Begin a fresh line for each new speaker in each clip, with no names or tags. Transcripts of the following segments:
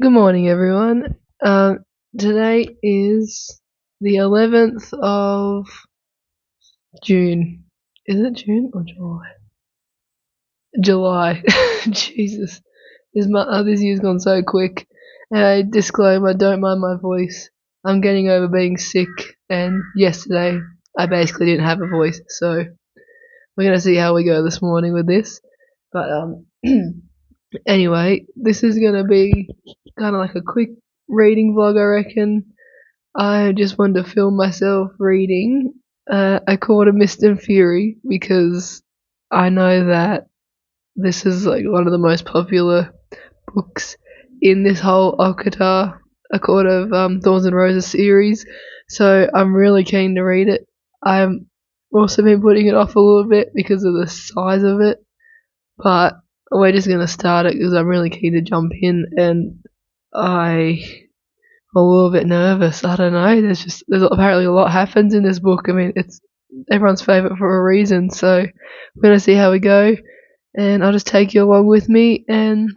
Good morning, everyone. Today is the 11th of June. Is it June or July? July. Jesus. This year's gone so quick. Disclaimer, don't mind my voice. I'm getting over being sick, and yesterday I basically didn't have a voice, so we're going to see how we go this morning with this. But, anyway, this is going to be kind of like a quick reading vlog, I reckon. I just wanted to film myself reading A Court of Mist and Fury because I know that this is like one of the most popular books in this whole Okata, A Court of Thorns and Roses series, so I'm really keen to read it. I've also been putting it off a little bit because of the size of it, but we're just going to start it because I'm really keen to jump in, and I'm a little bit nervous. I don't know. There's apparently a lot happens in this book. I mean, it's everyone's favourite for a reason. So we're gonna see how we go, and I'll just take you along with me. And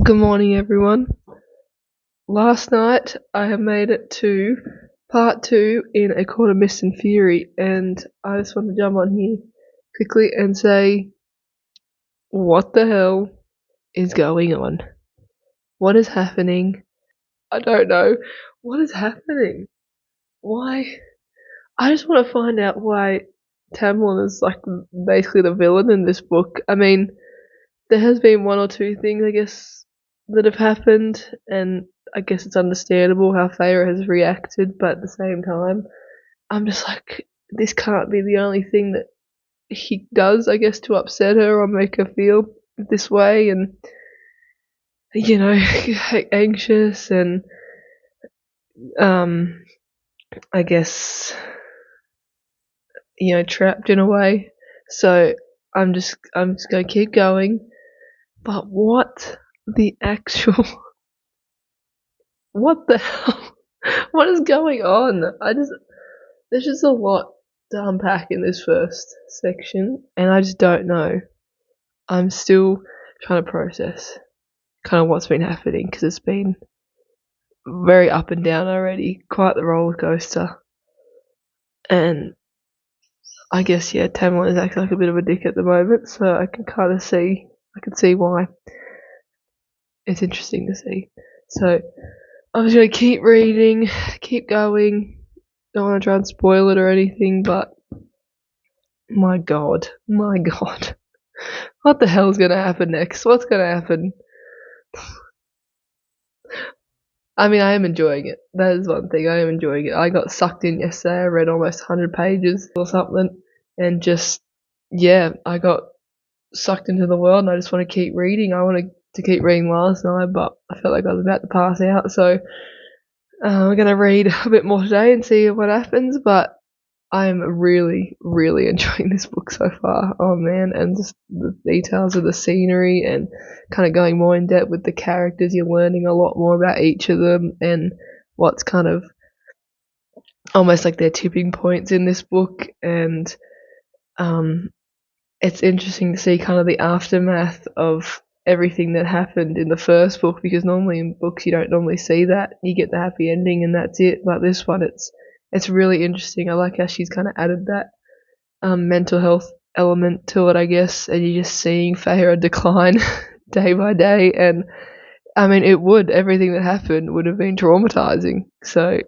good morning, everyone. Last night I have made it to part 2 in A Court of Mist and Fury, and I just want to jump on here quickly and say, what the hell is going on? What is happening? I don't know. What is happening? Why? I just want to find out why Tamlin is like basically the villain in this book. I mean, there has been one or two things, I guess, that have happened, and I guess it's understandable how Feyre has reacted, but at the same time, I'm just like, this can't be the only thing that he does, I guess, to upset her or make her feel this way, and, you know, anxious and, I guess, you know, trapped in a way. So I'm just gonna keep going. But what the actual, what the hell, what is going on? There's just a lot to unpack in this first section, and I just don't know. I'm still trying to process kind of what's been happening, because it's been very up and down already, quite the roller coaster. And I guess, yeah, Tamlin is acting like a bit of a dick at the moment, so I can see why. It's interesting to see. So I'm just gonna keep reading, keep going. Don't want to try and spoil it or anything, but my god, what the hell's gonna happen next? What's gonna happen? I mean, I am enjoying it. That is one thing. I am enjoying it. I got sucked in yesterday. I read almost 100 pages or something, and just, yeah, I got sucked into the world, and I just want to keep reading. I wanted to keep reading last night, but I felt like I was about to pass out, so we're going to read a bit more today and see what happens, but I'm really, really enjoying this book so far. Oh man, and just the details of the scenery and kind of going more in depth with the characters. You're learning a lot more about each of them and what's kind of almost like their tipping points in this book, and it's interesting to see kind of the aftermath of everything that happened in the first book, because normally in books you don't normally see that. You get the happy ending and that's it, but this one it's really interesting. I like how she's kind of added that mental health element to it, I guess, and you're just seeing Feyre decline day by day, and I mean, everything that happened would have been traumatizing, so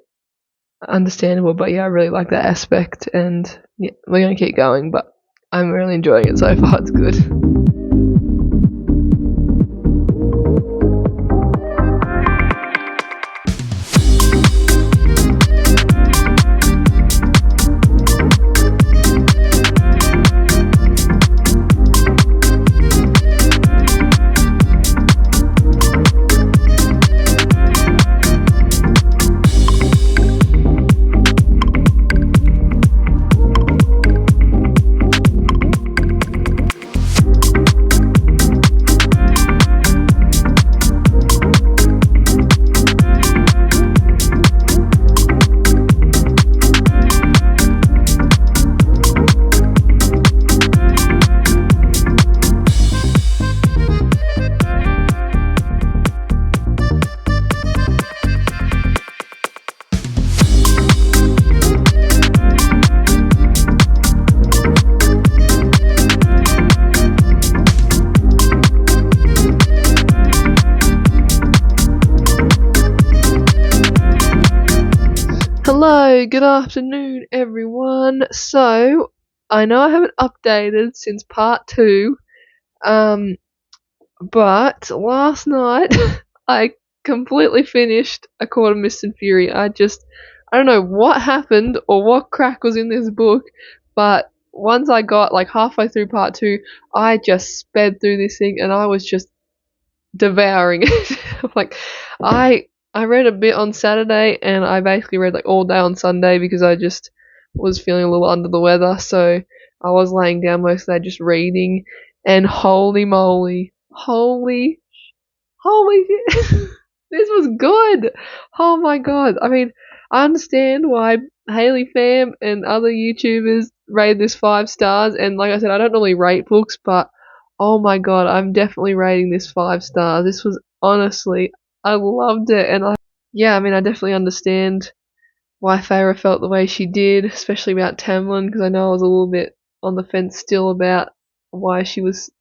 understandable, but yeah, I really like that aspect, and yeah, we're going to keep going, but I'm really enjoying it so far. It's good. Hello, good afternoon everyone. So, I know I haven't updated since part 2, but last night I completely finished A Court of Mist and Fury. I don't know what happened or what crack was in this book, but once I got like halfway through part 2, I just sped through this thing and I was just devouring it. Like, I read a bit on Saturday and I basically read like all day on Sunday because I just was feeling a little under the weather, so I was laying down most of the day just reading, and holy moly, holy shit, this was good. Oh my god. I mean, I understand why Haley Fam and other YouTubers rate this 5 stars, and like I said, I don't normally rate books, but oh my god, I'm definitely rating this 5 stars. This was honestly, I loved it, and I mean, I definitely understand why Feyre felt the way she did, especially about Tamlin, because I know I was a little bit on the fence still about why she was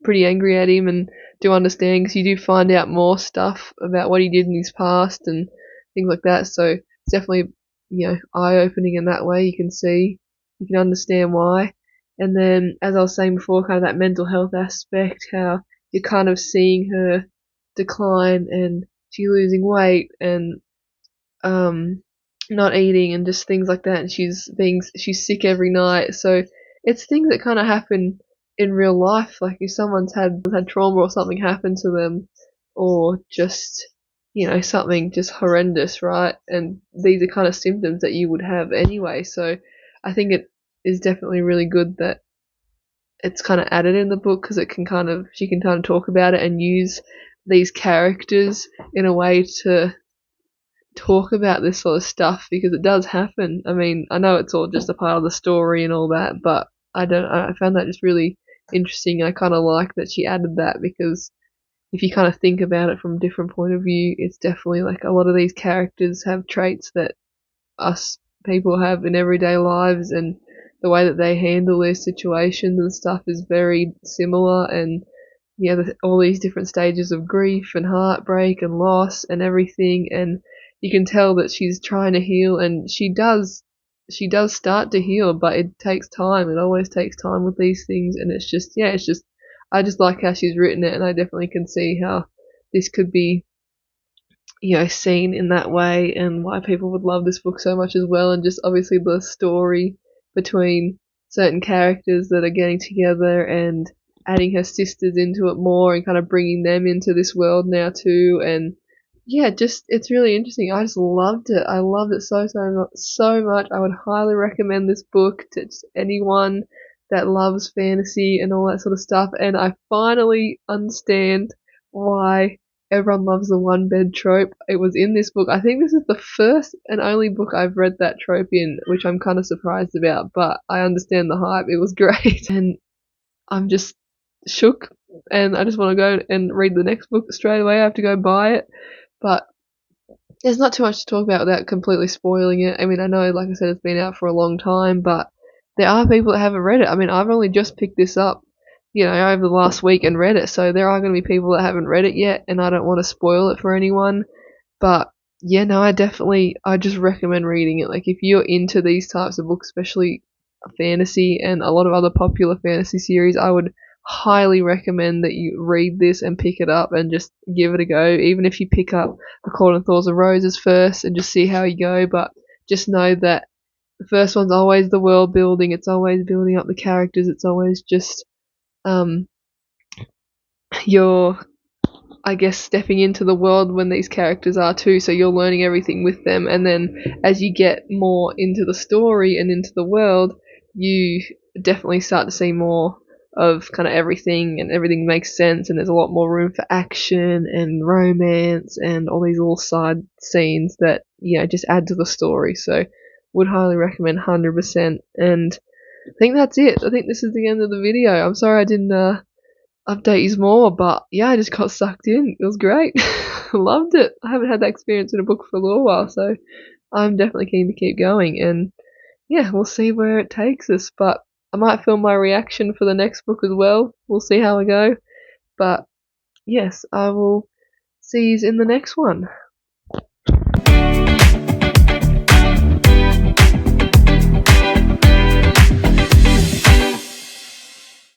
pretty angry at him, and do understand because you do find out more stuff about what he did in his past and things like that. So it's definitely, eye opening in that way. You can understand why. And then, as I was saying before, kind of that mental health aspect, how you're kind of seeing her decline and she losing weight and not eating and just things like that, and she's sick every night. So it's things that kind of happen in real life. Like if someone's had trauma or something happen to them, or just something just horrendous, right? And these are kind of symptoms that you would have anyway. So I think it is definitely really good that it's kind of added in the book because she can kind of talk about it and use these characters in a way to talk about this sort of stuff, because it does happen. I mean, I know it's all just a part of the story and all that, but I found that just really interesting. I kind of like that she added that, because if you kind of think about it from a different point of view, it's definitely like a lot of these characters have traits that us people have in everyday lives, and the way that they handle their situations and stuff is very similar. And all these different stages of grief and heartbreak and loss and everything, and you can tell that she's trying to heal, and she does start to heal, but it takes time. It always takes time with these things, and it's just I just like how she's written it, and I definitely can see how this could be seen in that way, and why people would love this book so much as well. And just obviously the story between certain characters that are getting together and adding her sisters into it more and kind of bringing them into this world now too. And it's really interesting. I just loved it. I loved it so much. I would highly recommend this book to just anyone that loves fantasy and all that sort of stuff. And I finally understand why everyone loves the one bed trope. It was in this book. I think this is the first and only book I've read that trope in, which I'm kind of surprised about, but I understand the hype. It was great. And I'm just shook, and I just want to go and read the next book straight away. I have to go buy it. But there's not too much to talk about without completely spoiling it. I mean, I know, like I said, it's been out for a long time, but there are people that haven't read it. I mean, I've only just picked this up, over the last week and read it, so there are going to be people that haven't read it yet, and I don't want to spoil it for anyone. But I just recommend reading it. Like, if you're into these types of books, especially fantasy and a lot of other popular fantasy series, I would highly recommend that you read this and pick it up and just give it a go. Even if you pick up A Court of Thorns and Roses first and just see how you go, but just know that the first one's always the world building, it's always building up the characters, it's always just you're, I guess, stepping into the world when these characters are too, so you're learning everything with them, and then as you get more into the story and into the world, you definitely start to see more of kind of everything, and everything makes sense, and there's a lot more room for action and romance and all these little side scenes that, just add to the story. So would highly recommend 100%. And I think that's it. I think this is the end of the video. I'm sorry I didn't update you more, but yeah, I just got sucked in. It was great. Loved it. I haven't had that experience in a book for a little while, so I'm definitely keen to keep going, and yeah, we'll see where it takes us. But I might film my reaction for the next book as well. We'll see how I go. But yes, I will see you in the next one.